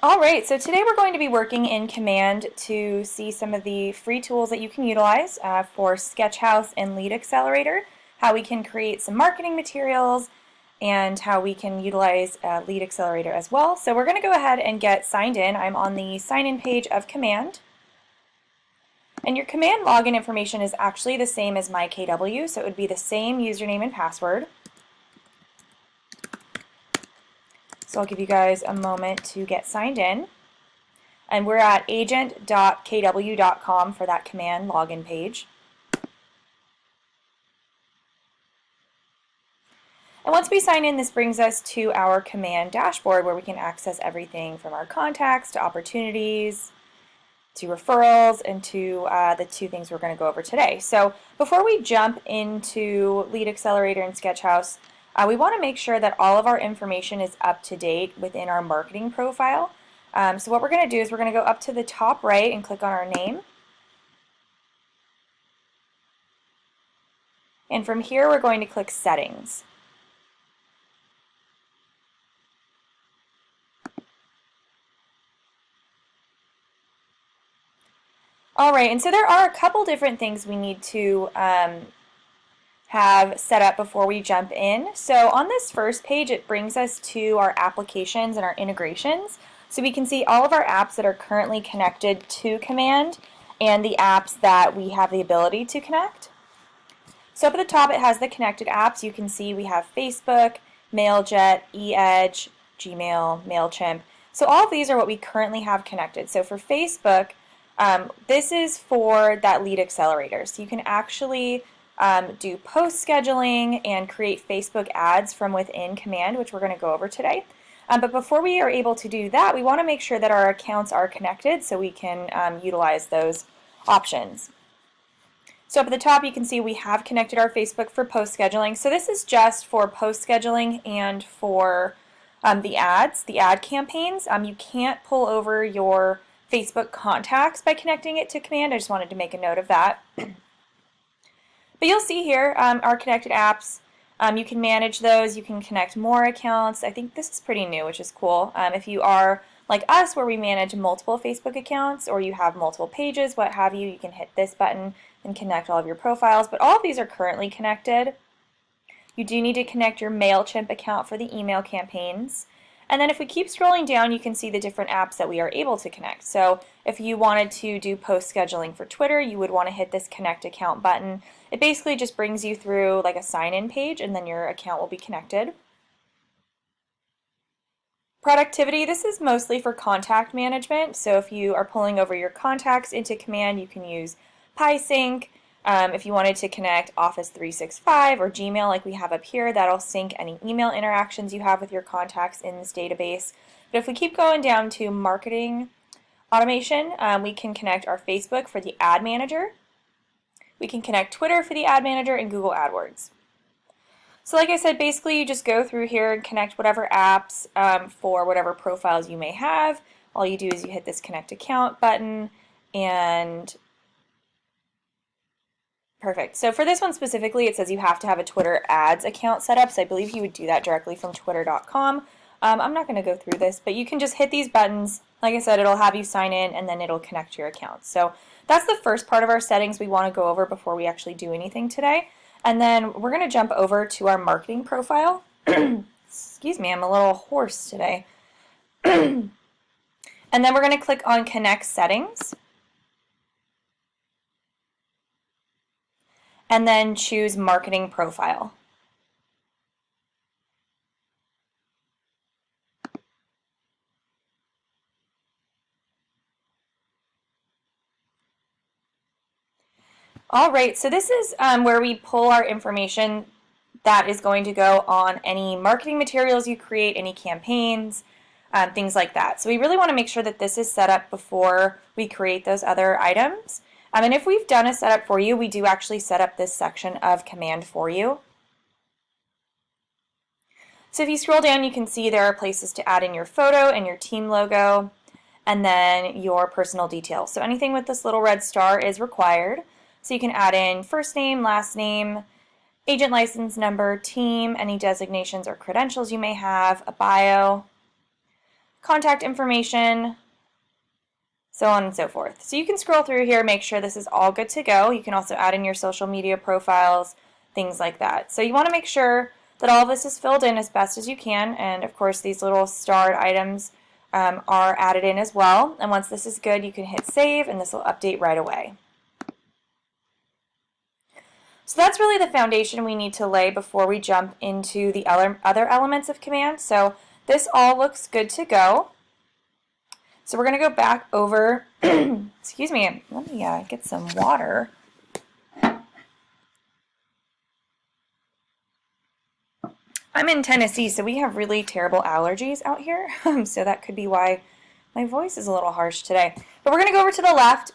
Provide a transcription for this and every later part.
All right, so today we're going to be working in Command to see some of the free tools that you can utilize for Sketchhouse and Lead Accelerator, how we can create some marketing materials, and how we can utilize Lead Accelerator as well. So we're going to go ahead and get signed in. I'm on the sign-in page of Command. And your Command login information is actually the same as my KW, so it would be the same username and password. So I'll give you guys a moment to get signed in. And we're at agent.kw.com for that Command login page. And once we sign in, this brings us to our Command dashboard where we can access everything from our contacts to opportunities to referrals and to the two things we're going to go over today. So before we jump into Lead Accelerator and Sketchhouse, we want to make sure that all of our information is up to date within our marketing profile. So what we're going to do is we're going to go up to the top right and click on our name. And from here we're going to click Settings. All right, and so there are a couple different things we need to have set up before we jump in. So on this first page, it brings us to our applications and our integrations. So we can see all of our apps that are currently connected to Command and the apps that we have the ability to connect. So up at the top, it has the connected apps. You can see we have Facebook, MailJet, eEdge, Gmail, MailChimp. So all of these are what we currently have connected. So for Facebook, this is for that Lead Accelerator. So you can actually do post scheduling and create Facebook ads from within Command, which we're going to go over today. But before we are able to do that, we want to make sure that our accounts are connected so we can utilize those options. So up at the top, you can see we have connected our Facebook for post scheduling. So this is just for post scheduling and for the ads, the ad campaigns. You can't pull over your Facebook contacts by connecting it to Command. I just wanted to make a note of that. But you'll see here our connected apps. You can manage those. You can connect more accounts. I think this is pretty new, which is cool. If you are like us, where we manage multiple Facebook accounts, or you have multiple pages, what have you, you can hit this button and connect all of your profiles. But all of these are currently connected. You do need to connect your MailChimp account for the email campaigns. And then if we keep scrolling down, you can see the different apps that we are able to connect. So if you wanted to do post scheduling for Twitter, you would want to hit this connect account button. It basically just brings you through like a sign-in page, and then your account will be connected. Productivity, this is mostly for contact management. So if you are pulling over your contacts into Command, you can use PySync. If you wanted to connect Office 365 or Gmail like we have up here, that'll sync any email interactions you have with your contacts in this database. But if we keep going down to marketing automation, we can connect our Facebook for the ad manager. We can connect Twitter for the ad manager and Google AdWords. So like I said, basically you just go through here and connect whatever apps for whatever profiles you may have. All you do is you hit this connect account button and perfect. So for this one specifically, it says you have to have a Twitter ads account set up. So I believe you would do that directly from twitter.com. I'm not going to go through this, but you can just hit these buttons. Like I said, it'll have you sign in and then it'll connect your account. So that's the first part of our settings we want to go over before we actually do anything today. And then we're going to jump over to our marketing profile. Excuse me, I'm a little hoarse today. And then we're going to click on Connect Settings. And then choose Marketing Profile. All right, so this is where we pull our information that is going to go on any marketing materials you create, any campaigns, things like that. So we really want to make sure that this is set up before we create those other items. And if we've done a setup for you, we do actually set up this section of Command for you. So if you scroll down, you can see there are places to add in your photo and your team logo, and then your personal details. So anything with this little red star is required. So you can add in first name, last name, agent license number, team, any designations or credentials you may have, a bio, contact information, so on and so forth. So you can scroll through here, make sure this is all good to go. You can also add in your social media profiles, things like that. So you want to make sure that all of this is filled in as best as you can, and of course these little starred items are added in as well. And once this is good, you can hit save and this will update right away. So that's really the foundation we need to lay before we jump into the other elements of Command. So this all looks good to go. So we're going to go back over, excuse me, let me get some water. I'm in Tennessee, so we have really terrible allergies out here, so that could be why my voice is a little harsh today. But we're going to go over to the left.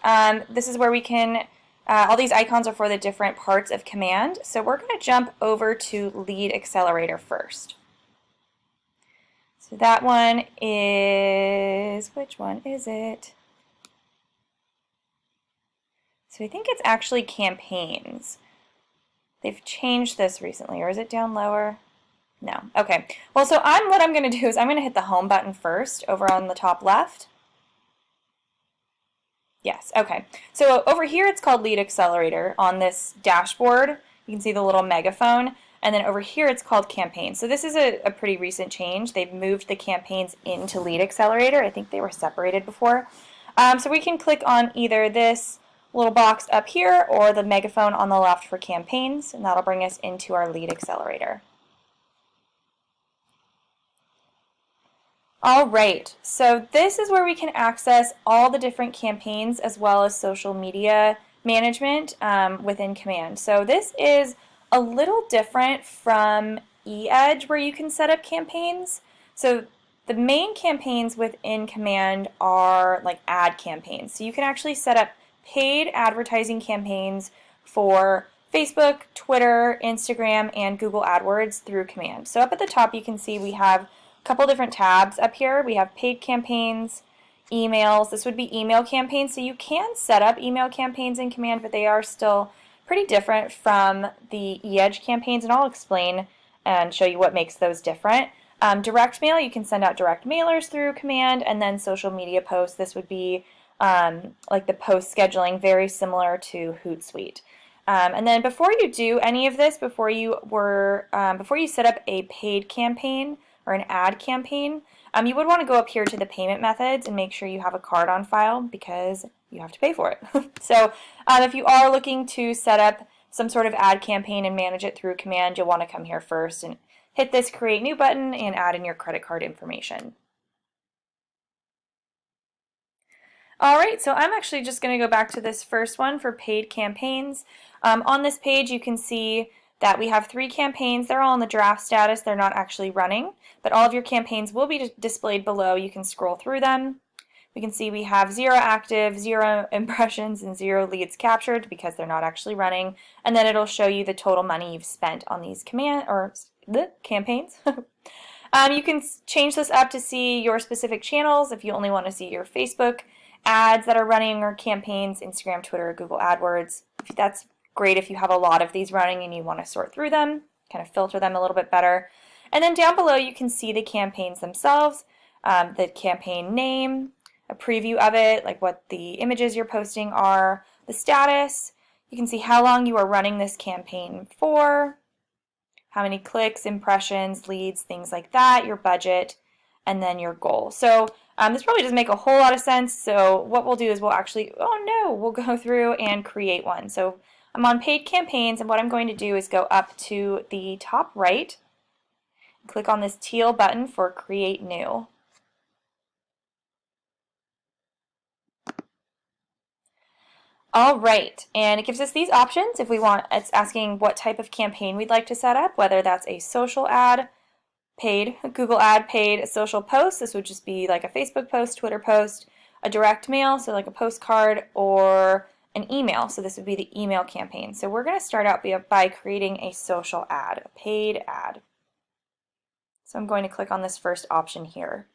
This is where we can, all these icons are for the different parts of Command, so we're going to jump over to Lead Accelerator first. So that one is, which one is it? So I think it's actually campaigns. They've changed this recently, or is it down lower? No. Okay. Well, so what I'm going to do is I'm going to hit the home button first over on the top left. Yes. Okay. So over here it's called Lead Accelerator on this dashboard. You can see the little megaphone. And then over here it's called Campaigns. So this is a pretty recent change. They've moved the campaigns into Lead Accelerator. I think they were separated before. So we can click on either this little box up here or the megaphone on the left for campaigns, and that'll bring us into our Lead Accelerator. All right, so this is where we can access all the different campaigns as well as social media management within Command. So this is a little different from eEdge where you can set up campaigns. So the main campaigns within Command are like ad campaigns. So you can actually set up paid advertising campaigns for Facebook, Twitter, Instagram, and Google AdWords through Command. So up at the top you can see we have a couple different tabs up here. We have paid campaigns, emails. This would be email campaigns. So you can set up email campaigns in Command, but they are still pretty different from the eEdge campaigns, and I'll explain and show you what makes those different. Direct mail, you can send out direct mailers through Command, and then social media posts. This would be like the post scheduling, very similar to Hootsuite. And then before you do any of this, before you set up a paid campaign or an ad campaign, you would want to go up here to the payment methods and make sure you have a card on file because you have to pay for it. So if you are looking to set up some sort of ad campaign and manage it through Command, you'll want to come here first and hit this Create New button and add in your credit card information. Alright, so I'm actually just going to go back to this first one for paid campaigns. On this page you can see that we have 3 campaigns. They're all in the draft status. They're not actually running, but all of your campaigns will be displayed below. You can scroll through them. We can see we have 0 active, 0 impressions, and 0 leads captured because they're not actually running. And then it'll show you the total money you've spent on these campaigns. You can change this up to see your specific channels if you only want to see your Facebook ads that are running or campaigns, Instagram, Twitter, Google AdWords. That's great if you have a lot of these running and you want to sort through them, kind of filter them a little bit better. And then down below you can see the campaigns themselves, the campaign name, a preview of it, like what the images you're posting are, the status. You can see how long you are running this campaign for, how many clicks, impressions, leads, things like that, your budget, and then your goal. So this probably doesn't make a whole lot of sense, so what we'll do is we'll go through and create one. So I'm on paid campaigns, and what I'm going to do is go up to the top right, click on this teal button for Create New. All right, and it gives us these options if we want. It's asking what type of campaign we'd like to set up, whether that's a social ad, paid, Google ad, paid, a social post. This would just be like a Facebook post, Twitter post, a direct mail, so like a postcard, or an email. So this would be the email campaign. So we're going to start out by creating a social ad, a paid ad. So I'm going to click on this first option here.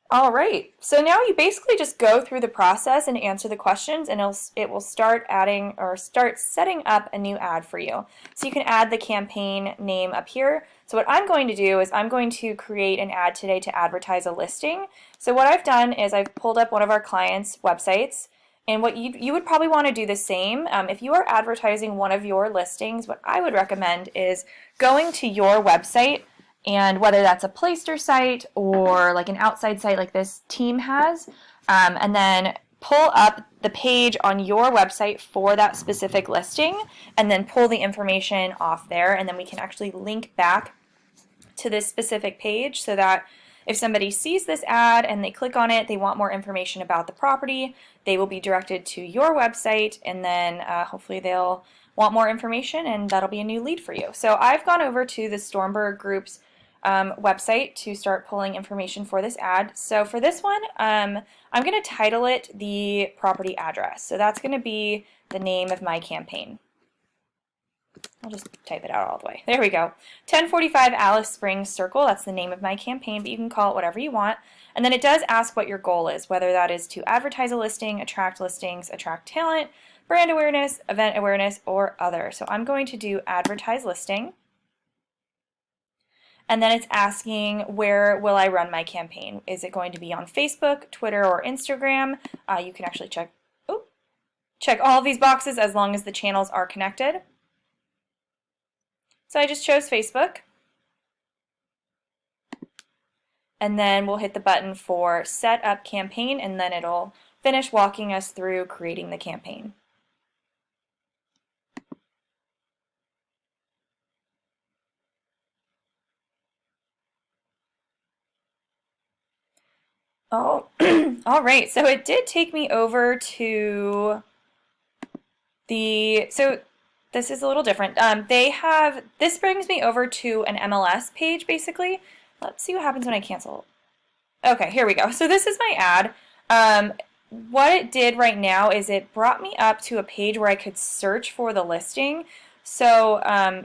All right, so now you basically just go through the process and answer the questions, and it will start adding or start setting up a new ad for you. So you can add the campaign name up here. So what I'm going to do is I'm going to create an ad today to advertise a listing. So what I've done is I've pulled up one of our clients' websites, and what you would probably want to do the same. If you are advertising one of your listings, what I would recommend is going to your website, and whether that's a Playster site or like an outside site like this team has, and then pull up the page on your website for that specific listing, and then pull the information off there, and then we can actually link back to this specific page so that if somebody sees this ad and they click on it, they want more information about the property, they will be directed to your website, and then hopefully they'll want more information, and that'll be a new lead for you. So I've gone over to the Stormberg Group's website to start pulling information for this ad. So for this one, I'm going to title it the property address. So that's going to be the name of my campaign. I'll just type it out all the way. There we go. 1045 Alice Springs Circle, that's the name of my campaign, but you can call it whatever you want. And then it does ask what your goal is, whether that is to advertise a listing, attract listings, attract talent, brand awareness, event awareness, or other. So I'm going to do advertise listing. And then it's asking, where will I run my campaign? Is it going to be on Facebook, Twitter, or Instagram? You can actually check all of these boxes as long as the channels are connected. So I just chose Facebook. And then we'll hit the button for set up campaign, and then it'll finish walking us through creating the campaign. Oh, all right. So it did take me over to so this is a little different. This brings me over to an MLS page, basically. Let's see what happens when I cancel. Okay, here we go. So this is my ad. What it did right now is it brought me up to a page where I could search for the listing. So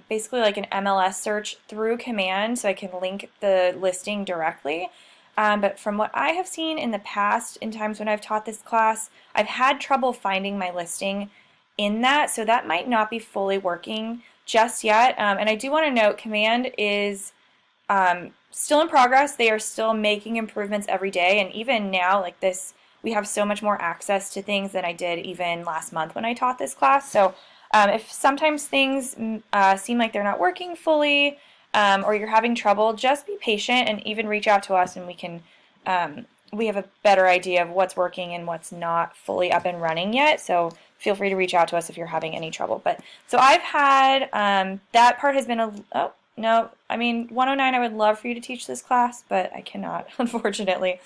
basically like an MLS search through command, so I can link the listing directly. But from what I have seen in the past, in times when I've taught this class, I've had trouble finding my listing in that, so that might not be fully working just yet. And I do want to note, command is still in progress. They are still making improvements every day, and even now, like this, we have so much more access to things than I did even last month when I taught this class. So if sometimes things seem like they're not working fully, or you're having trouble, just be patient and even reach out to us, and we have a better idea of what's working and what's not fully up and running yet. So feel free to reach out to us if you're having any trouble. But so I've had that part has been no, I mean 109. I would love for you to teach this class, but I cannot, unfortunately.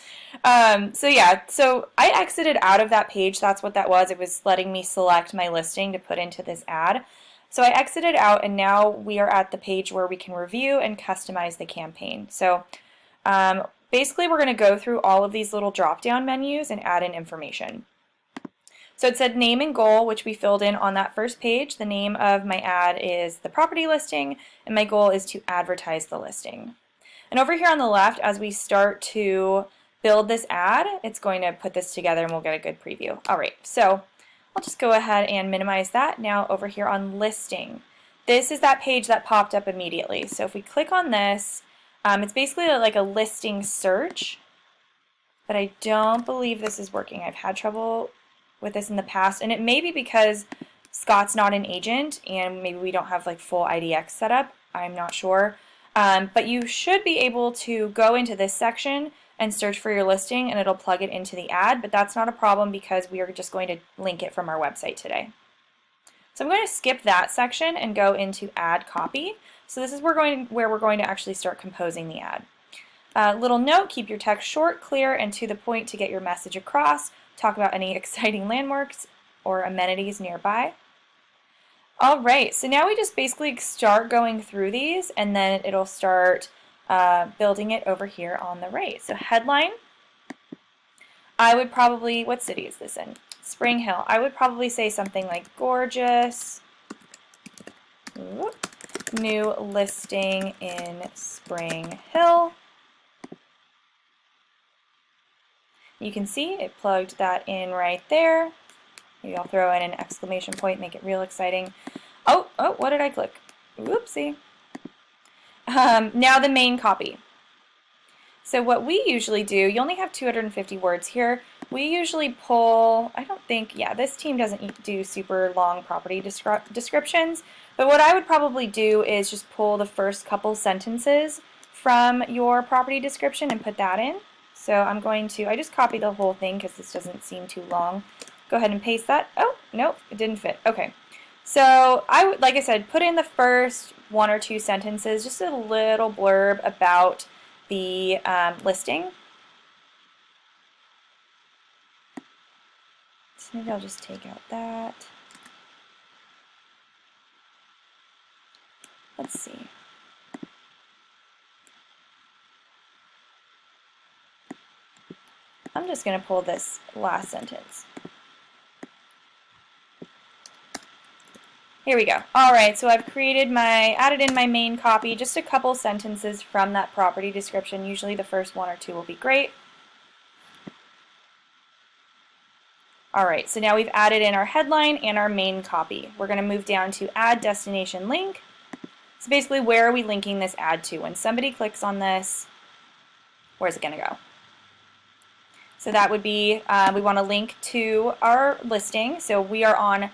So yeah, so I exited out of that page. That's what that was. It was letting me select my listing to put into this ad. So I exited out, and now we are at the page where we can review and customize the campaign. So basically we're going to go through all of these little drop-down menus and add in information. So it said name and goal, which we filled in on that first page. The name of my ad is the property listing, and my goal is to advertise the listing. And over here on the left, as we start to build this ad, it's going to put this together and we'll get a good preview. All right, so I'll just go ahead and minimize that. Now over here on listing, this is that page that popped up immediately. So if we click on this, it's basically like a listing search, but I don't believe this is working. I've had trouble with this in the past, and it may be because Scott's not an agent and maybe we don't have like full IDX set up. I'm not sure. But you should be able to go into this section and search for your listing, and it'll plug it into the ad, but that's not a problem because we are just going to link it from our website today. So I'm going to skip that section and go into ad copy. So this is where we're going to actually start composing the ad. Little note, keep your text short, clear, and to the point to get your message across. Talk about any exciting landmarks or amenities nearby. All right, so now we just basically start going through these, and then it'll start building it over here on the right. So headline, I would probably, what city is this in? Spring Hill. I would probably say something like gorgeous new listing in Spring Hill. You can see it plugged that in right there. Maybe I'll throw in an exclamation point, make it real exciting. Oh, what did I click? Whoopsie. Now the main copy. So what we usually do, you only have 250 words here. We usually pull, I don't think, yeah, this team doesn't do super long property descriptions, but what I would probably do is just pull the first couple sentences from your property description and put that in. So I'm going to, I just copied the whole thing because this doesn't seem too long. Go ahead and paste that. Oh, nope, it didn't fit. Okay. So I would, like I said, put in the first 1 or 2 sentences, just a little blurb about the listing. So maybe I'll just take out that. Let's see. I'm just going to pull this last sentence. Here we go. All right, so I've added in my main copy, just a couple sentences from that property description. Usually the first 1 or 2 will be great. All right, so now we've added in our headline and our main copy. We're going to move down to add destination link. So basically, where are we linking this ad to? When somebody clicks on this, where's it going to go? So that would be, we want to link to our listing. So we are on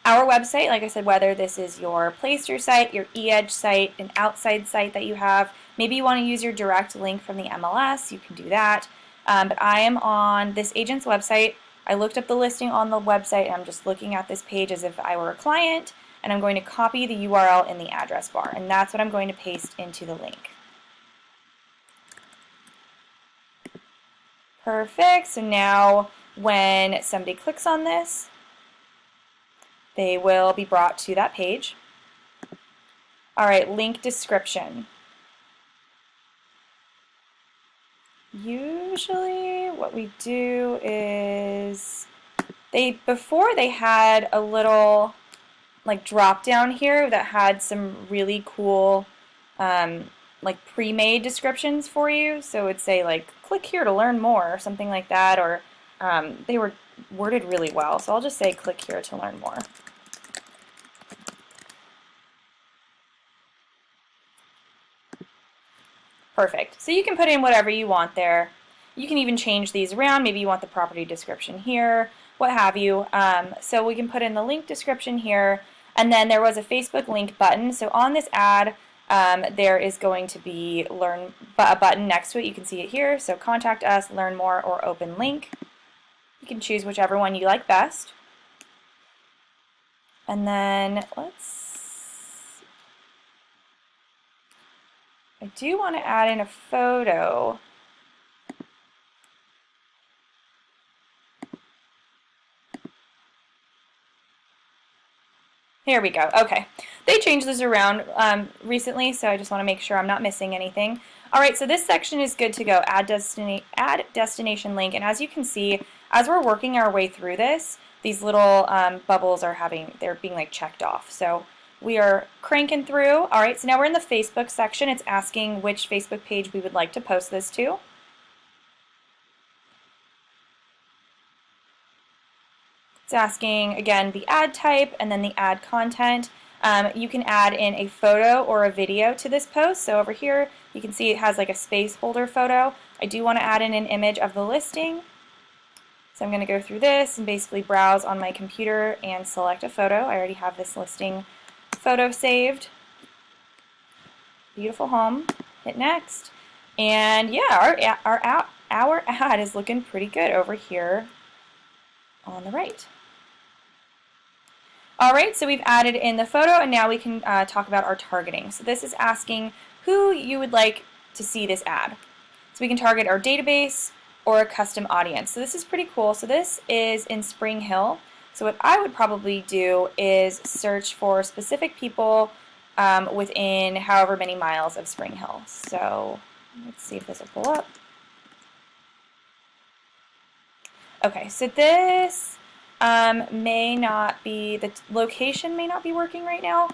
our website, like I said, whether this is your Placer site, your eEdge site, an outside site that you have. Maybe you want to use your direct link from the MLS, you can do that. But I am on this agent's website. I looked up the listing on the website and I'm just looking at this page as if I were a client, and I'm going to copy the URL in the address bar, and that's what I'm going to paste into the link. Perfect. So now when somebody clicks on this, they will be brought to that page. All right, link description. Usually what we do is before they had a little like drop down here that had some really cool like pre-made descriptions for you. So it'd say like click here to learn more or something like that, or they were worded really well. So I'll just say click here to learn more. Perfect. So you can put in whatever you want there. You can even change these around. Maybe you want the property description here, what have you. So we can put in the link description here. And then there was a Facebook link button. So on this ad, there is going to be a button next to it. You can see it here. So contact us, learn more, or open link. You can choose whichever one you like best. And then I do want to add in a photo. Here we go. Okay. They changed this around recently, so I just want to make sure I'm not missing anything. All right, so this section is good to go. Add destination link. And as you can see, as we're working our way through this, these little bubbles they're being like checked off. So we are cranking through. All right, so now we're in the Facebook section. It's asking which Facebook page we would like to post this to. It's asking, again, the ad type and then the ad content. You can add in a photo or a video to this post. So over here, you can see it has like a space holder photo. I do want to add in an image of the listing. So I'm going to go through this and basically browse on my computer and select a photo. I already have this listing photo saved. Beautiful home. Hit next. And yeah, our ad is looking pretty good over here on the right. All right, so we've added in the photo, and now we can talk about our targeting. So this is asking who you would like to see this ad. So we can target our database or a custom audience. So this is pretty cool. So this is in Spring Hill. So what I would probably do is search for specific people within however many miles of Spring Hill. So let's see if this will pull up. Okay, so this may not be, the location may not be working right now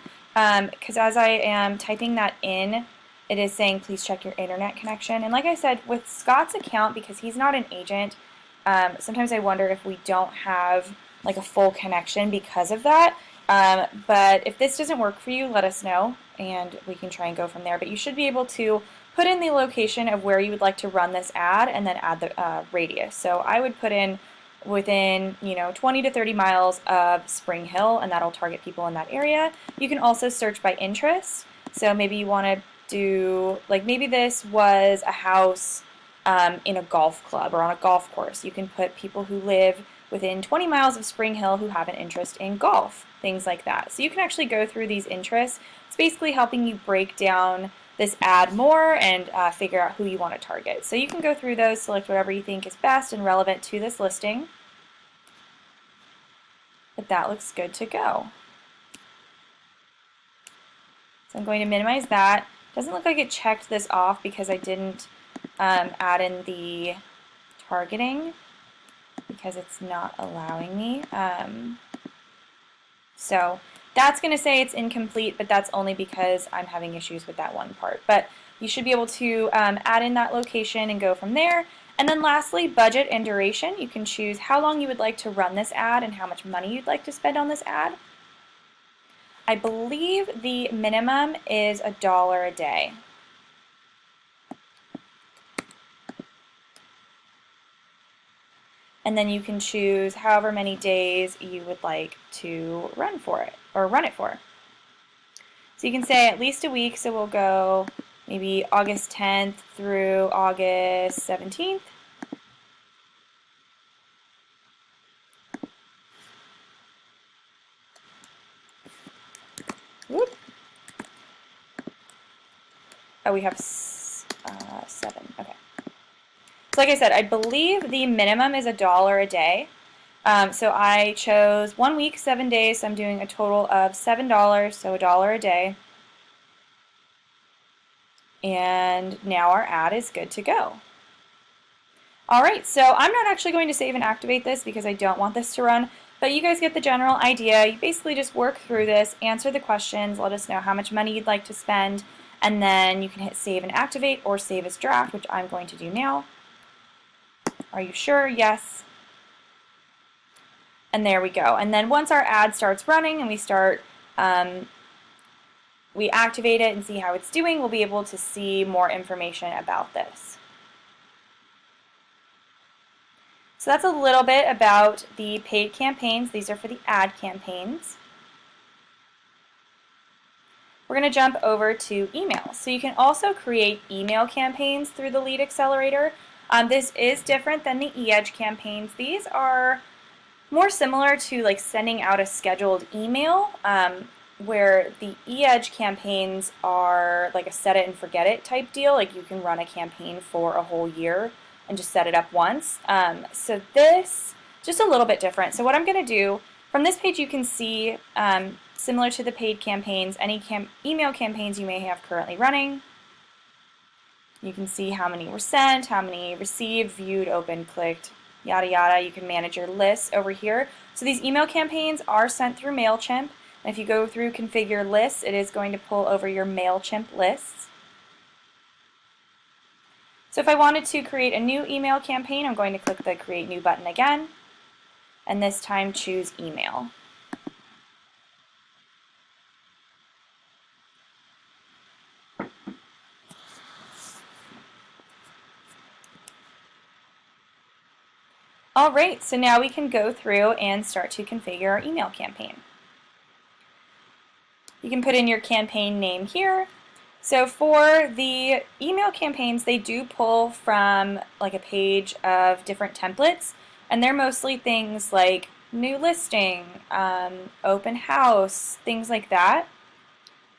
because as I am typing that in, it is saying please check your internet connection. And like I said, with Scott's account, because he's not an agent, Sometimes I wonder if we don't have like a full connection because of that. But if this doesn't work for you, let us know and we can try and go from there. But you should be able to put in the location of where you would like to run this ad and then add the radius. So I would put in within 20 to 30 miles of Spring Hill, and that'll target people in that area. You can also search by interest. So maybe you want to do, like maybe this was a house in a golf club or on a golf course. You can put people who live within 20 miles of Spring Hill who have an interest in golf, things like that. So you can actually go through these interests. It's basically helping you break down this ad more and figure out who you want to target. So you can go through those, select whatever you think is best and relevant to this listing. But that looks good to go. So I'm going to minimize that. Doesn't look like it checked this off because I didn't add in the targeting because it's not allowing me. So that's going to say it's incomplete, but that's only because I'm having issues with that one part. But you should be able to add in that location and go from there. And then lastly, budget and duration. You can choose how long you would like to run this ad and how much money you'd like to spend on this ad. I believe the minimum is $1 a day. And then you can choose however many days you would like to run for it, or run it for. So you can say at least a week, so we'll go maybe August 10th through August 17th. Whoop. Oh, we have 7. Okay. So like I said, I believe the minimum is $1 a day. So I chose 1 week, 7 days, so I'm doing a total of $7, so $1 a day. And now our ad is good to go. Alright, so I'm not actually going to save and activate this because I don't want this to run, but you guys get the general idea. You basically just work through this, answer the questions, let us know how much money you'd like to spend, and then you can hit save and activate or save as draft, which I'm going to do now. Are you sure? Yes. And there we go. And then once our ad starts running and we start, we activate it and see how it's doing, we'll be able to see more information about this. So that's a little bit about the paid campaigns. These are for the ad campaigns. We're going to jump over to email. So you can also create email campaigns through the Lead Accelerator. This is different than the e-edge campaigns. These are more similar to like sending out a scheduled email, where the e-edge campaigns are like a set it and forget it type deal. Like you can run a campaign for a whole year and just set it up once. So this, just a little bit different. So what I'm going to do, from this page you can see, similar to the paid campaigns, any email campaigns you may have currently running. You can see how many were sent, how many received, viewed, opened, clicked, yada yada. You can manage your lists over here. So these email campaigns are sent through MailChimp. And if you go through configure lists, it is going to pull over your MailChimp lists. So if I wanted to create a new email campaign, I'm going to click the create new button again, and this time choose email. Alright, so now we can go through and start to configure our email campaign. You can put in your campaign name here. So for the email campaigns, they do pull from like a page of different templates, and they're mostly things like new listing, open house, things like that.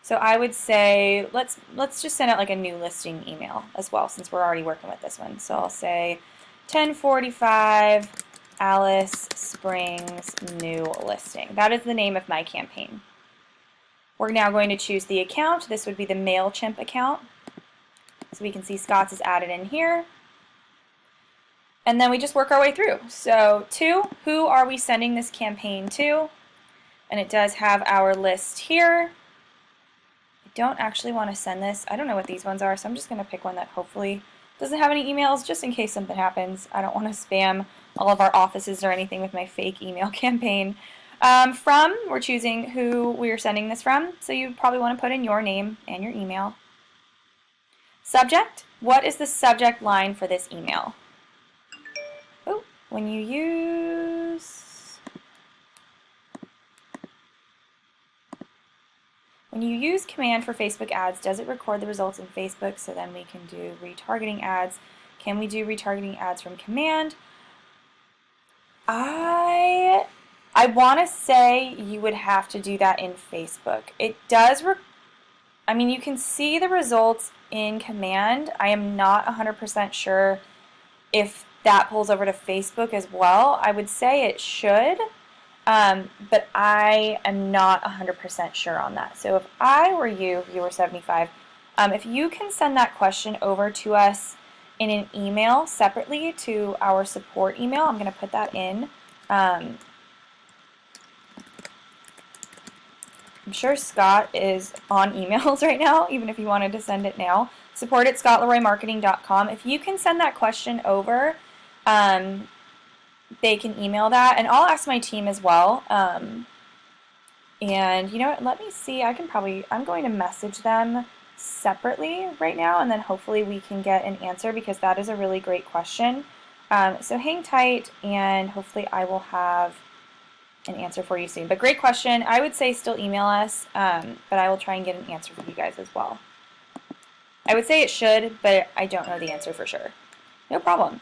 So I would say let's just send out like a new listing email as well, since we're already working with this one. So I'll say 1045 Alice Springs new listing. That is the name of my campaign. We're now going to choose the account. This would be the MailChimp account. So we can see Scott's is added in here. And then we just work our way through. So who are we sending this campaign to? And it does have our list here. I don't actually want to send this. I don't know what these ones are, so I'm just going to pick one that hopefully doesn't have any emails, just in case something happens. I don't want to spam all of our offices or anything with my fake email campaign. We're choosing who we're sending this from, so you probably want to put in your name and your email. Subject, what is the subject line for this email? Oh, when you use command for Facebook ads, does it record the results in Facebook so then we can do retargeting ads? Can we do retargeting ads from command? I want to say you would have to do that in Facebook. It does, I mean, you can see the results in command. I am not 100% sure if that pulls over to Facebook as well. I would say it should, but I am not 100% sure on that. So if I were you, viewer 75, if you can send that question over to us in an email separately to our support email, I'm going to put that in. I'm sure Scott is on emails right now, even if you wanted to send it now. support@scottleroymarketing.com. If you can send that question over, they can email that, and I'll ask my team as well. And you know what, let me see, I'm going to message them separately right now, and then hopefully we can get an answer, because that is a really great question. So hang tight, and hopefully I will have an answer for you soon. But great question. I would say still email us, but I will try and get an answer for you guys as well. I would say it should, but I don't know the answer for sure. No problem.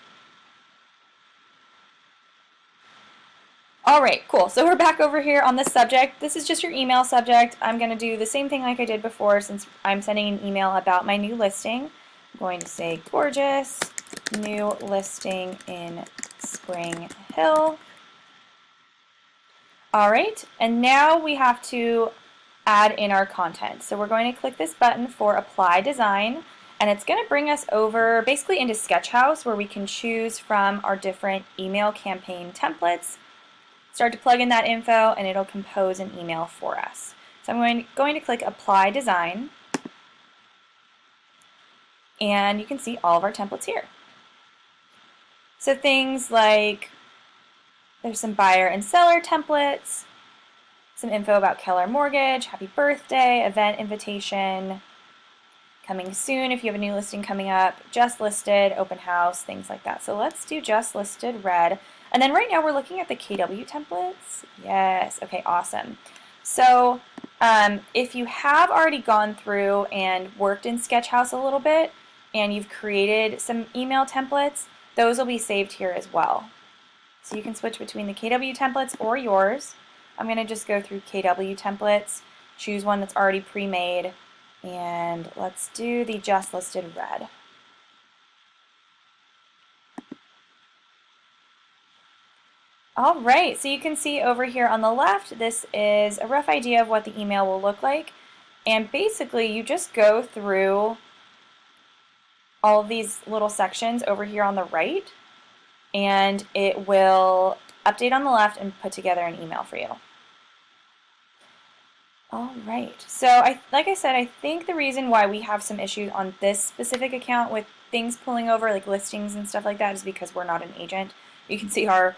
All right, cool. So we're back over here on the subject. This is just your email subject. I'm going to do the same thing like I did before, since I'm sending an email about my new listing. I'm going to say gorgeous new listing in Spring Hill. All right, and now we have to add in our content. So we're going to click this button for Apply Design, and it's going to bring us over basically into Sketchhouse, where we can choose from our different email campaign templates. Start to plug in that info, and it'll compose an email for us. So I'm going to click Apply Design, and you can see all of our templates here. So things like, there's some buyer and seller templates, some info about Keller Mortgage, happy birthday, event invitation, coming soon if you have a new listing coming up, just listed, open house, things like that. So let's do just listed red. And then right now we're looking at the KW templates. Yes, okay, awesome. So if you have already gone through and worked in Sketchhouse a little bit, and you've created some email templates, those will be saved here as well. So you can switch between the KW templates or yours. I'm going to just go through KW templates, choose one that's already pre-made, and let's do the just listed red. All right, so you can see over here on the left, this is a rough idea of what the email will look like. And basically, you just go through all of these little sections over here on the right, and it will update on the left and put together an email for you. All right, so like I said, I think the reason why we have some issues on this specific account with things pulling over, like listings and stuff like that, is because we're not an agent. You can see our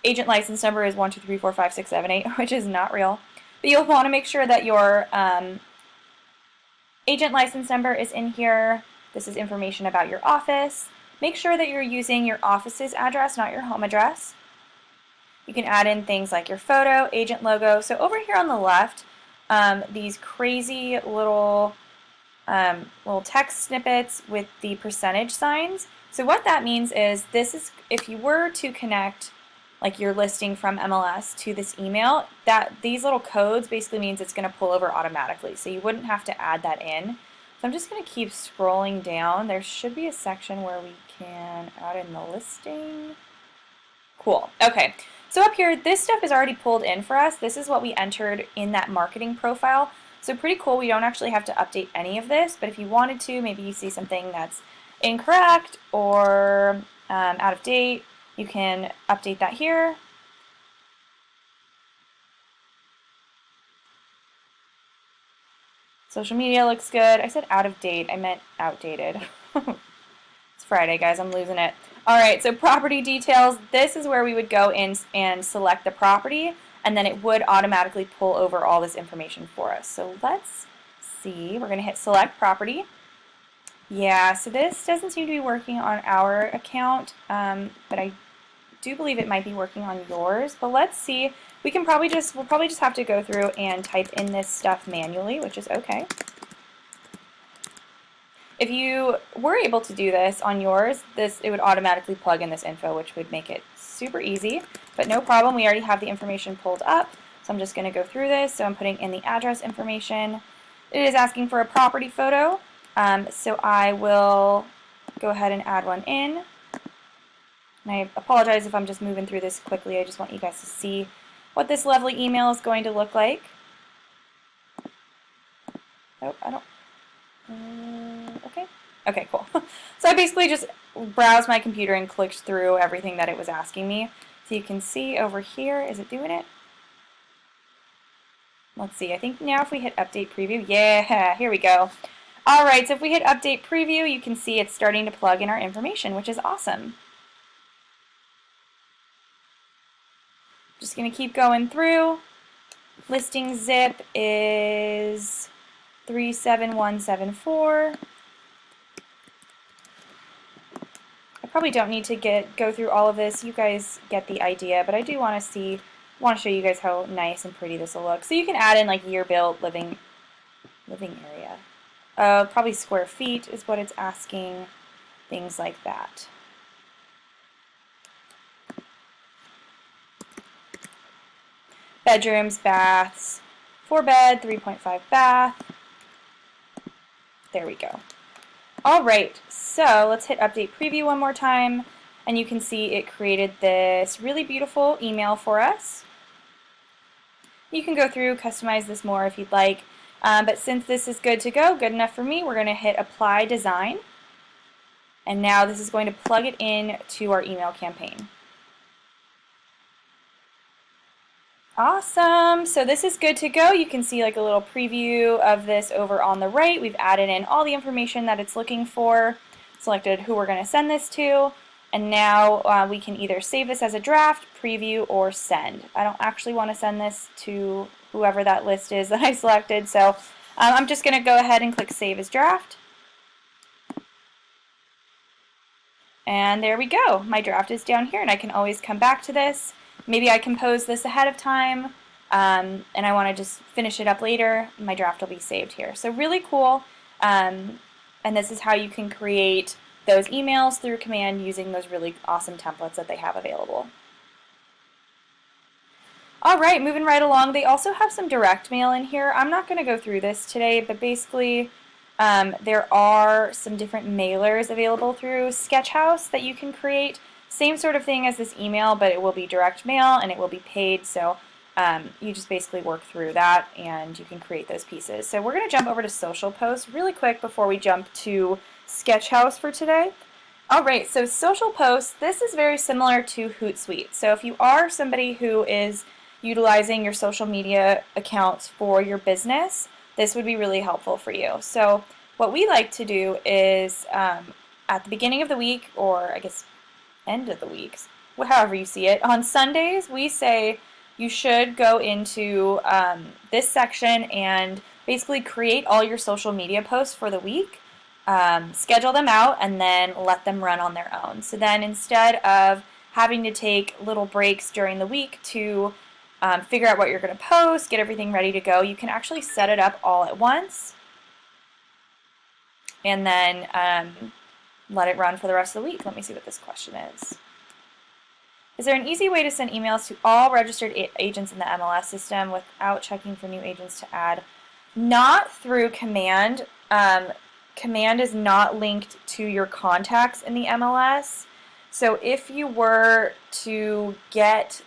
agent license number is 1234567, which is not real. But you'll want to make sure that your agent license number is in here. This is information about your office. Make sure that you're using your office's address, not your home address. You can add in things like your photo, agent logo. So over here on the left, these crazy little text snippets with the percentage signs. So what that means is, this is, if you were to connect like your listing from MLS to this email, these little codes basically means it's going to pull over automatically. So you wouldn't have to add that in. So I'm just going to keep scrolling down. There should be a section where we can add in the listing. Cool. Okay. So up here, this stuff is already pulled in for us. This is what we entered in that marketing profile. So pretty cool. We don't actually have to update any of this, but if you wanted to, maybe you see something that's incorrect or out of date, you can update that here. Social media looks good. I said out of date. I meant outdated. It's Friday, guys. I'm losing it. All right, so property details. This is where we would go in and select the property, and then it would automatically pull over all this information for us. So let's see. We're going to hit select property. Yeah, so this doesn't seem to be working on our account, but I do believe it might be working on yours. But let's see. We'll probably just have to go through and type in this stuff manually, which is okay. If you were able to do this on yours, it would automatically plug in this info, which would make it super easy. But no problem, we already have the information pulled up. So I'm just going to go through this. So I'm putting in the address information. It is asking for a property photo. So I will go ahead and add one in. And I apologize if I'm just moving through this quickly. I just want you guys to see what this lovely email is going to look like. Oh, I don't. Okay. Okay, cool. So I basically just browsed my computer and clicked through everything that it was asking me. So you can see over here, is it doing it? Let's see, I think now if we hit update preview, yeah, here we go. All right, so if we hit update preview, you can see it's starting to plug in our information, which is awesome. Just gonna keep going through. Listing zip is 37174. I probably don't need to go through all of this. You guys get the idea, but I do want to show you guys how nice and pretty this will look. So you can add in like year built, living area. Probably square feet is what it's asking, things like that. Bedrooms, baths, 4-bed, 3.5 bath. There we go. All right, so let's hit update preview one more time, and you can see it created this really beautiful email for us. You can go through, customize this more if you'd like, but since this is good to go, good enough for me, we're going to hit apply design, and now this is going to plug it in to our email campaign. Awesome, so this is good to go. You can see like a little preview of this over on the right. We've added in all the information that it's looking for, selected who we're going to send this to, and now we can either save this as a draft, preview, or send. I don't actually want to send this to whoever that list is that I selected, so I'm just going to go ahead and click save as draft. And there we go. My draft is down here, and I can always come back to this. Maybe I composed this ahead of time, and I want to just finish it up later. My draft will be saved here. So really cool, and this is how you can create those emails through command using those really awesome templates that they have available. All right, moving right along, they also have some direct mail in here. I'm not going to go through this today, but basically there are some different mailers available through Sketchhouse that you can create. Same sort of thing as this email, but it will be direct mail and it will be paid, so you just basically work through that and you can create those pieces. So we're going to jump over to social posts really quick before we jump to Sketchhouse for today. Alright, so social posts, this is very similar to Hootsuite. So if you are somebody who is utilizing your social media accounts for your business, this would be really helpful for you. So what we like to do is at the beginning of the week, or I guess end of the weeks, however you see it, on Sundays we say you should go into this section and basically create all your social media posts for the week, schedule them out, and then let them run on their own. So then instead of having to take little breaks during the week to figure out what you're going to post, get everything ready to go, you can actually set it up all at once and then let it run for the rest of the week. Let me see what this question is. Is there an easy way to send emails to all registered agents in the MLS system without checking for new agents to add? Not through command. Command is not linked to your contacts in the MLS. So if you were to get,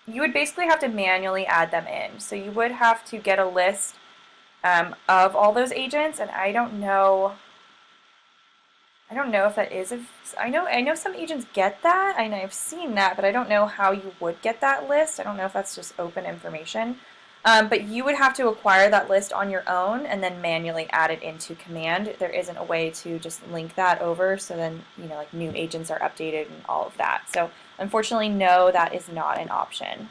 you would basically have to manually add them in. So you would have to get a list of all those agents, and I don't know if that is. I know some agents get that, I've seen that, but I don't know how you would get that list. I don't know if that's just open information. But you would have to acquire that list on your own and then manually add it into command. There isn't a way to just link that over so then, like new agents are updated and all of that. So unfortunately, no, that is not an option.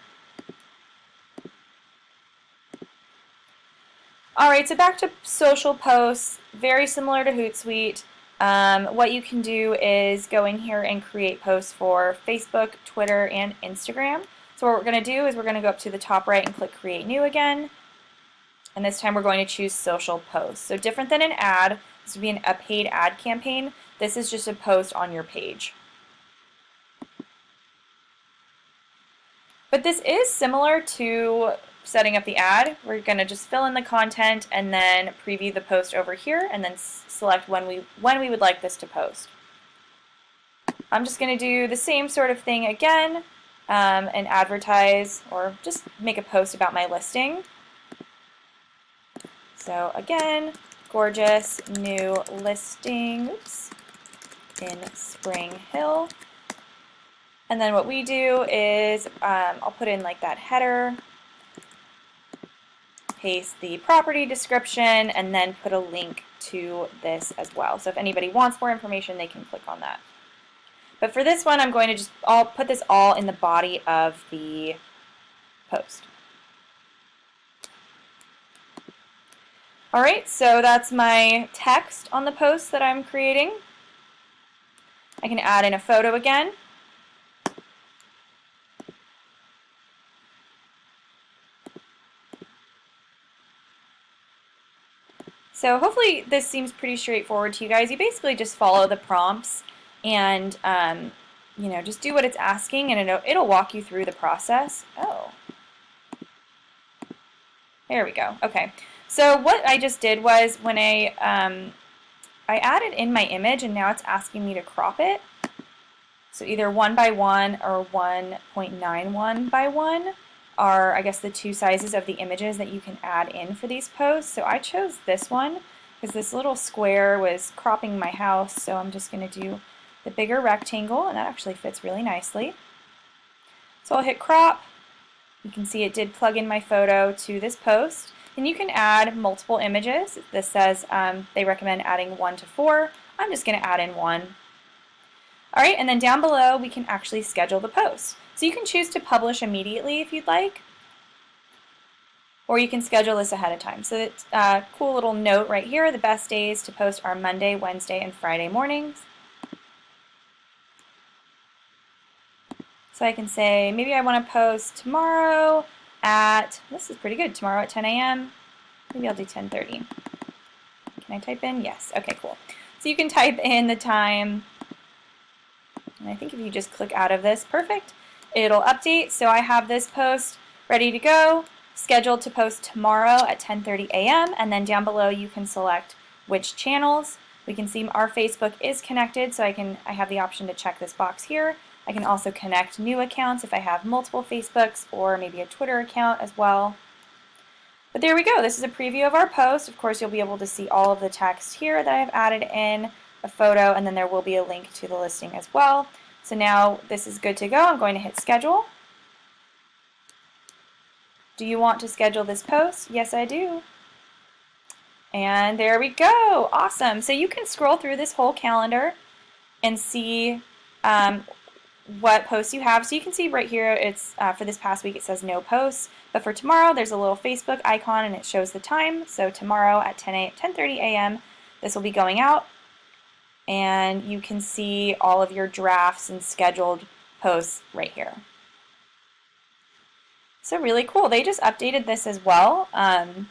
All right, so back to social posts, very similar to Hootsuite. What you can do is go in here and create posts for Facebook, Twitter, and Instagram. So what we're going to do is we're going to go up to the top right and click Create New again. And this time we're going to choose Social Posts. So different than an ad, this would be a paid ad campaign. This is just a post on your page. But this is similar to setting up the ad. We're going to just fill in the content and then preview the post over here and then select when we would like this to post. I'm just going to do the same sort of thing again and advertise or just make a post about my listing. So again, gorgeous new listings in Spring Hill. And then what we do is I'll put in like that header, paste the property description, and then put a link to this as well. So if anybody wants more information, they can click on that. But for this one, I'm going to I'll put this all in the body of the post. All right, so that's my text on the post that I'm creating. I can add in a photo again. So hopefully this seems pretty straightforward to you guys. You basically just follow the prompts and just do what it's asking, and it'll walk you through the process. Oh, there we go. Okay, so what I just did was when I added in my image, and now it's asking me to crop it. So either 1 by 1 or 1.91 by 1 are, I guess, the two sizes of the images that you can add in for these posts. So I chose this one because this little square was cropping my house, so I'm just going to do the bigger rectangle, and that actually fits really nicely. So I'll hit crop. You can see it did plug in my photo to this post, and you can add multiple images. This says they recommend adding 1 to 4. I'm just going to add in 1. All right, and then down below we can actually schedule the post. So you can choose to publish immediately if you'd like, or you can schedule this ahead of time. So it's a cool little note right here. The best days to post are Monday, Wednesday, and Friday mornings. So I can say maybe I want to post tomorrow at, this is pretty good, tomorrow at 10 a.m. Maybe I'll do 10:30. Can I type in? Yes. Okay, cool. So you can type in the time, and I think if you just click out of this, perfect, it'll update. So I have this post ready to go, scheduled to post tomorrow at 10:30 a.m. and then down below you can select which channels. We can see our Facebook is connected, so I have the option to check this box here. I can also connect new accounts if I have multiple Facebooks or maybe a Twitter account as well. But there we go. This is a preview of our post. Of course, you'll be able to see all of the text here that I've added in, a photo, and then there will be a link to the listing as well. So now this is good to go. I'm going to hit schedule. Do you want to schedule this post? Yes, I do. And there we go. Awesome. So you can scroll through this whole calendar and see what posts you have. So you can see right here, it's for this past week it says no posts, but for tomorrow there's a little Facebook icon and it shows the time. So tomorrow at 10:30 a.m. this will be going out, and you can see all of your drafts and scheduled posts right here. So really cool. They just updated this as well, and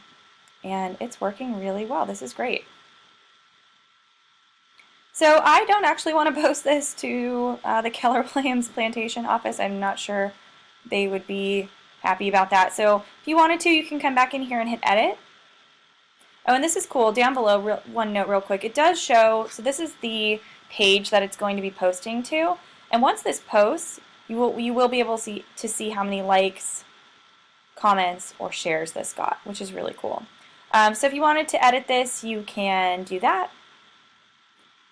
it's working really well. This is great. So I don't actually want to post this to the Keller Williams Plantation office. I'm not sure they would be happy about that. So if you wanted to, you can come back in here and hit edit. Oh, and this is cool. Down below, one note real quick. It does show, so this is the page that it's going to be posting to. And once this posts, you will be able to see how many likes, comments, or shares this got, which is really cool. So if you wanted to edit this, you can do that.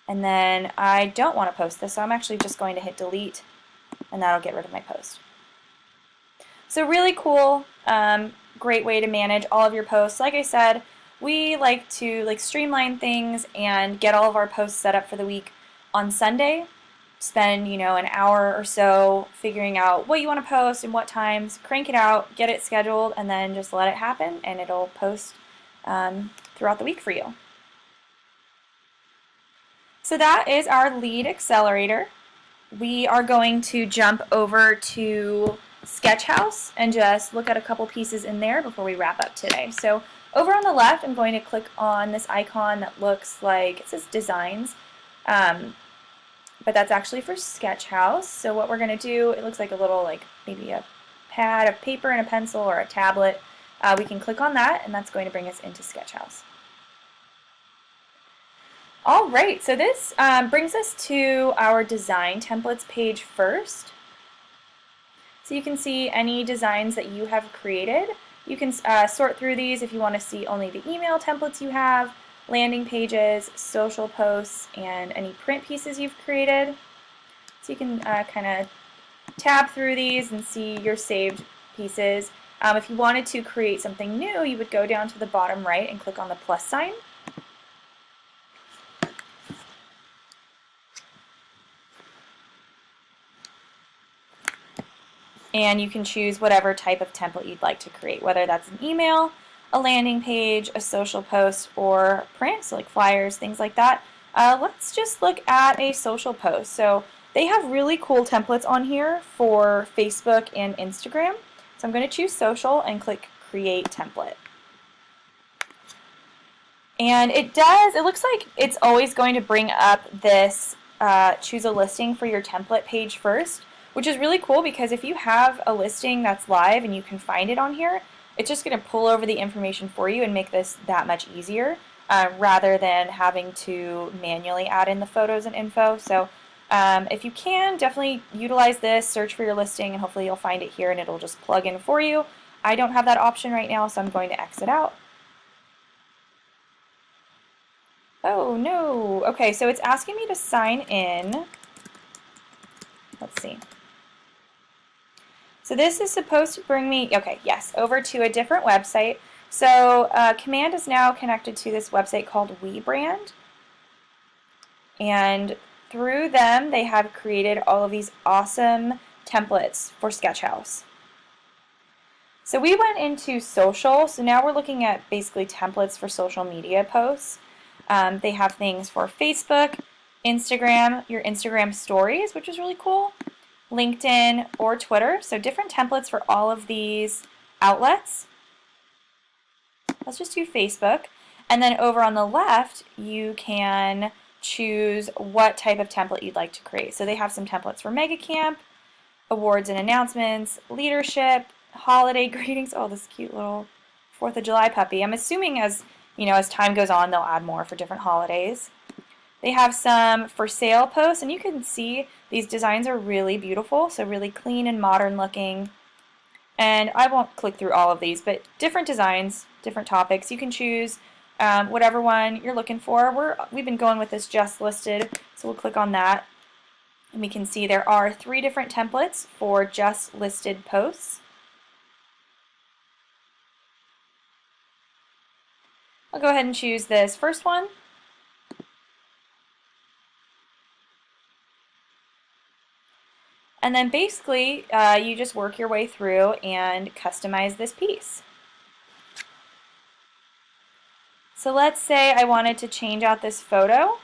And then I don't want to post this, so I'm actually just going to hit delete, and that'll get rid of my post. So really cool. great way to manage all of your posts. Like I said, we like to streamline things and get all of our posts set up for the week on Sunday. Spend, an hour or so figuring out what you want to post and what times, crank it out, get it scheduled, and then just let it happen, and it'll post throughout the week for you. So that is our lead accelerator. We are going to jump over to Sketchhouse and just look at a couple pieces in there before we wrap up today. So over on the left, I'm going to click on this icon that looks like, it says Designs, but that's actually for Sketchhouse. So what we're going to do, it looks like a little, maybe a pad of paper and a pencil or a tablet. We can click on that, and that's going to bring us into Sketchhouse. All right, so this brings us to our design templates page first. So you can see any designs that you have created. You can sort through these if you want to see only the email templates you have, landing pages, social posts, and any print pieces you've created. So you can kind of tab through these and see your saved pieces. If you wanted to create something new, you would go down to the bottom right and click on the plus sign. And you can choose whatever type of template you'd like to create, whether that's an email, a landing page, a social post, or print, so like flyers, things like that. Let's just look at a social post. So they have really cool templates on here for Facebook and Instagram. So I'm going to choose social and click Create Template. And it looks like it's always going to bring up this choose a listing for your template page first, which is really cool because if you have a listing that's live and you can find it on here, it's just going to pull over the information for you and make this that much easier rather than having to manually add in the photos and info. So if you can, definitely utilize this, search for your listing, and hopefully you'll find it here and it'll just plug in for you. I don't have that option right now, so I'm going to exit out. Oh no, okay, so it's asking me to sign in. Let's see. So this is supposed to bring me, okay, yes, over to a different website. So Command is now connected to this website called WeBrand. And through them, they have created all of these awesome templates for Sketchhouse. So we went into social, so now we're looking at basically templates for social media posts. They have things for Facebook, Instagram, your Instagram stories, which is really cool, LinkedIn, or Twitter. So different templates for all of these outlets. Let's just do Facebook. And then over on the left, you can choose what type of template you'd like to create. So they have some templates for Mega Camp, awards and announcements, leadership, holiday greetings. Oh, this cute little 4th of July puppy. I'm assuming as time goes on, they'll add more for different holidays. They have some for sale posts, and you can see these designs are really beautiful, so really clean and modern looking. And I won't click through all of these, but different designs, different topics. You can choose whatever one you're looking for. We've been going with this just listed, so we'll click on that. And we can see there are 3 different templates for just listed posts. I'll go ahead and choose this first one. And then basically, you just work your way through and customize this piece. So let's say I wanted to change out this photo.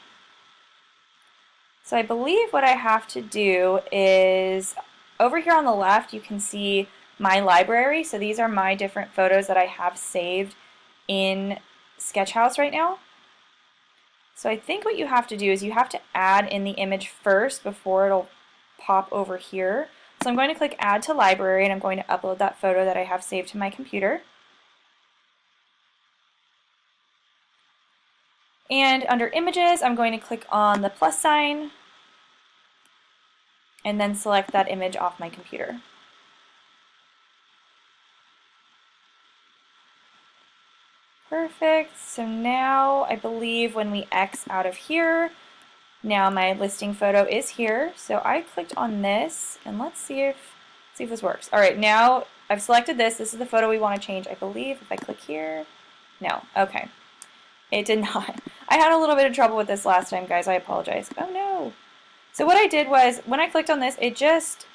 So I believe what I have to do is, over here on the left, you can see my library. So these are my different photos that I have saved in Sketchhouse right now. So I think what you have to do is you have to add in the image first before it'll pop over here. So I'm going to click Add to Library, and I'm going to upload that photo that I have saved to my computer. And under Images, I'm going to click on the plus sign and then select that image off my computer. Perfect. So now I believe when we X out of here, now my listing photo is here. So I clicked on this, and let's see if this works. All right, now I've selected this. This is the photo we want to change, I believe. If I click here, no, okay. It did not. I had a little bit of trouble with this last time, guys. I apologize. Oh no. So what I did was, when I clicked on this, it just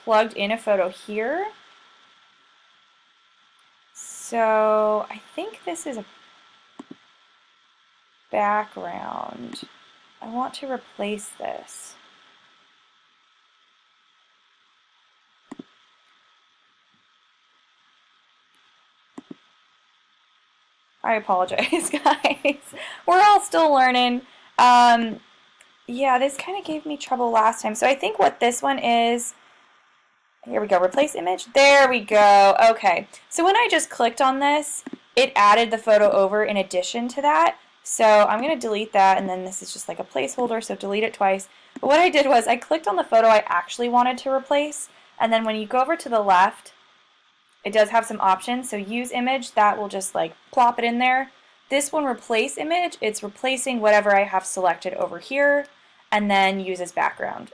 plugged in a photo here. So I think this is a background. I want to replace this. I apologize, guys. We're all still learning. Yeah, this kind of gave me trouble last time. So I think what this one is, here we go, replace image. There we go. Okay. So when I just clicked on this, it added the photo over in addition to that. So I'm going to delete that, and then this is just like a placeholder, so delete it twice. But what I did was I clicked on the photo I actually wanted to replace, and then when you go over to the left, it does have some options. So use image, that will just like plop it in there. This one, replace image, it's replacing whatever I have selected over here, and then use as background.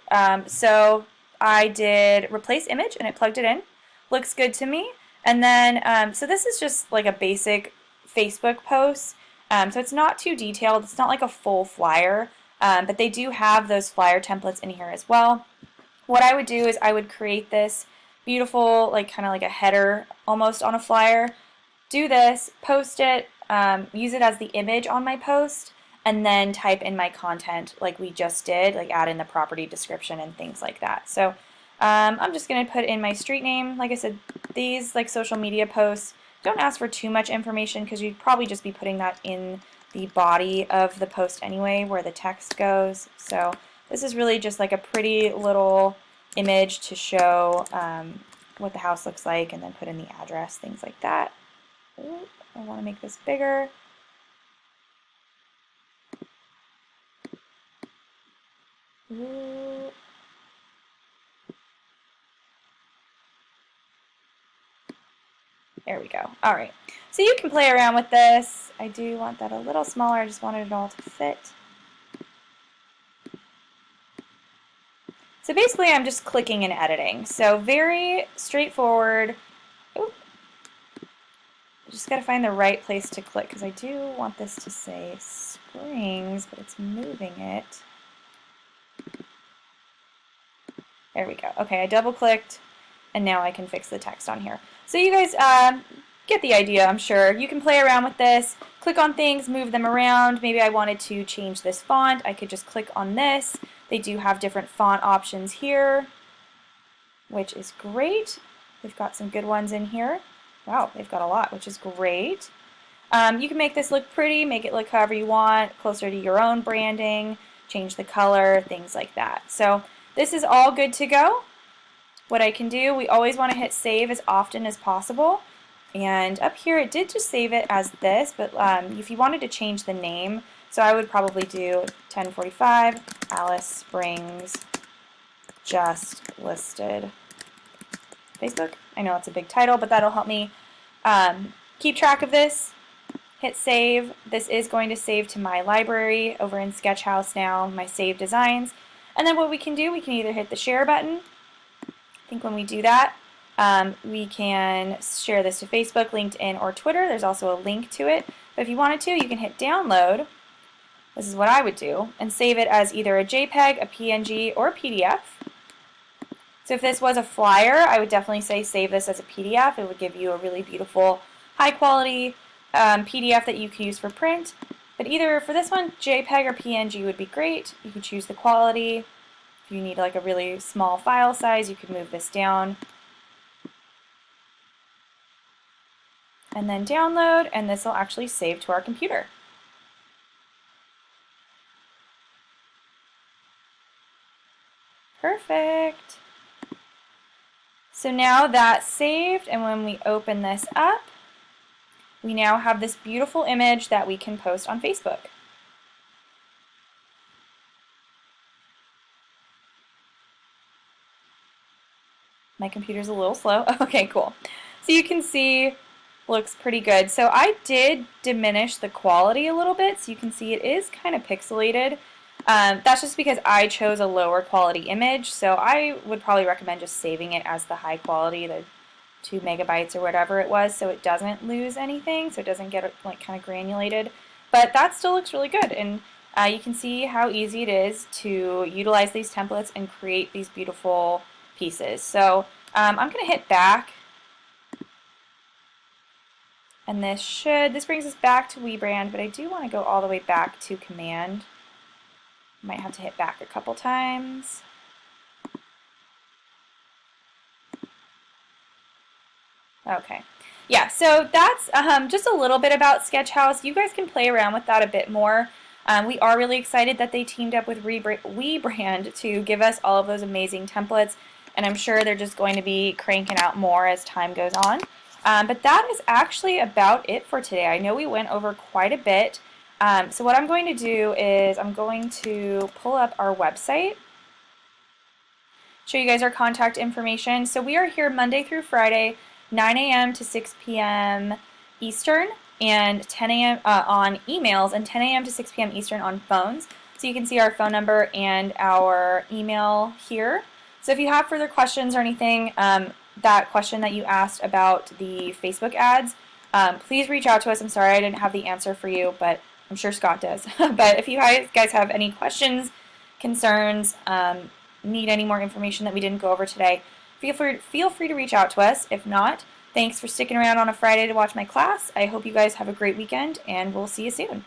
So I did replace image and it plugged it in. Looks good to me. And then, so this is just like a basic Facebook post. So it's not too detailed. It's not like a full flyer, but they do have those flyer templates in here as well. What I would do is I would create this beautiful, like kind of like a header almost on a flyer. Do this, post it, use it as the image on my post, and then type in my content like we just did, like add in the property description and things like that. So I'm just going to put in my street name. Like I said, these like social media posts don't ask for too much information because you'd probably just be putting that in the body of the post anyway where the text goes. So this is really just like a pretty little image to show what the house looks like, and then put in the address, things like that. Ooh, I want to make this bigger. Ooh. There we go. All right. So you can play around with this. I do want that a little smaller. I just wanted it all to fit. So basically I'm just clicking and editing. So very straightforward. Ooh. I just got to find the right place to click because I do want this to say Springs, but it's moving it. There we go. Okay, I double clicked and now I can fix the text on here. So you guys get the idea, I'm sure. You can play around with this, click on things, move them around. Maybe I wanted to change this font. I could just click on this. They do have different font options here, which is great. They've got some good ones in here. Wow, they've got a lot, which is great. You can make this look pretty, make it look however you want, closer to your own branding, change the color, things like that. So this is all good to go. What I can do, we always want to hit save as often as possible. And up here it did just save it as this, but if you wanted to change the name, so I would probably do 1045 Alice Springs just listed Facebook. I know it's a big title, but that'll help me keep track of this. Hit save. This is going to save to my library over in Sketchhouse now, my saved designs. And then what we can do, we can either hit the share button. I think when we do that, we can share this to Facebook, LinkedIn, or Twitter. There's also a link to it. But if you wanted to, you can hit download. This is what I would do, and save it as either a JPEG, a PNG, or a PDF. So if this was a flyer, I would definitely say save this as a PDF. It would give you a really beautiful, high quality PDF that you can use for print. But either for this one, JPEG or PNG would be great. You can choose the quality. If you need like a really small file size, you can move this down. And then download, and this will actually save to our computer. Perfect. So now that's saved, and when we open this up, we now have this beautiful image that we can post on Facebook. My computer's a little slow. Okay, cool. So you can see, looks pretty good. So I did diminish the quality a little bit, so you can see it is kind of pixelated. That's just because I chose a lower quality image, so I would probably recommend just saving it as the high quality, the 2 megabytes or whatever it was, so it doesn't lose anything, so it doesn't get like kind of granulated. But that still looks really good, and you can see how easy it is to utilize these templates and create these beautiful pieces. So I'm going to hit back, and this brings us back to WeBrand, but I do want to go all the way back to Command. Might have to hit back a couple times. Okay. Yeah, so that's just a little bit about Sketchhouse. You guys can play around with that a bit more. We are really excited that they teamed up with WeBrand to give us all of those amazing templates, and I'm sure they're just going to be cranking out more as time goes on. But that is actually about it for today. I know we went over quite a bit. So what I'm going to do is I'm going to pull up our website, show you guys our contact information. So we are here Monday through Friday, 9 a.m. to 6 p.m. Eastern, and 10 a.m. On emails, and 10 a.m. to 6 p.m. Eastern on phones. So you can see our phone number and our email here. So if you have further questions or anything, that question that you asked about the Facebook ads, please reach out to us. I'm sorry I didn't have the answer for you, but I'm sure Scott does. But if you guys have any questions, concerns, need any more information that we didn't go over today, feel free to reach out to us. If not, thanks for sticking around on a Friday to watch my class. I hope you guys have a great weekend, and we'll see you soon.